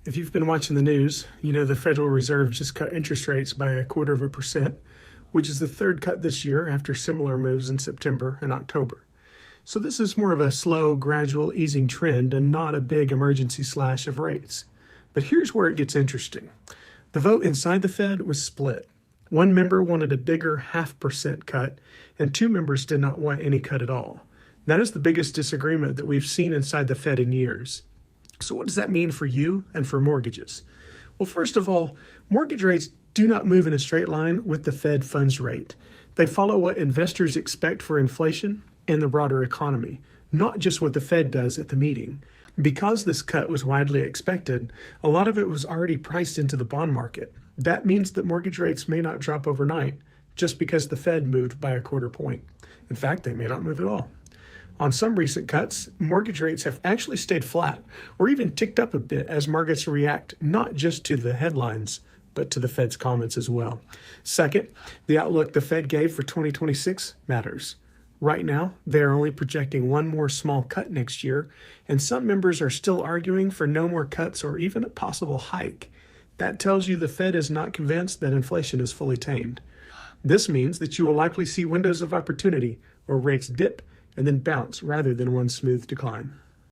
If you've been watching the news, you know the Federal Reserve just cut interest rates by 0.25%, which is the third cut this year after similar moves in September and October. So this is more of a slow, gradual easing trend and not a big emergency slash of rates. But here's where it gets interesting. The vote inside the Fed was split. One member wanted a bigger 0.5% cut, and two members did not want any cut at all. That is the biggest disagreement that we've seen inside the Fed in years. So what does that mean for you and for mortgages? Well, first of all, mortgage rates do not move in a straight line with the Fed funds rate. They follow what investors expect for inflation and the broader economy, not just what the Fed does at the meeting. Because this cut was widely expected, a lot of it was already priced into the bond market. That means that mortgage rates may not drop overnight just because the Fed moved by 0.25 point. In fact, they may not move at all. On some recent cuts, mortgage rates have actually stayed flat or even ticked up a bit as markets react not just to the headlines, but to the Fed's comments as well. Second, the outlook the Fed gave for 2026 matters. Right now, they are only projecting one more small cut next year, and some members are still arguing for no more cuts or even a possible hike. That tells you the Fed is not convinced that inflation is fully tamed. This means that you will likely see windows of opportunity where rates dip and then bounce rather than one smooth decline.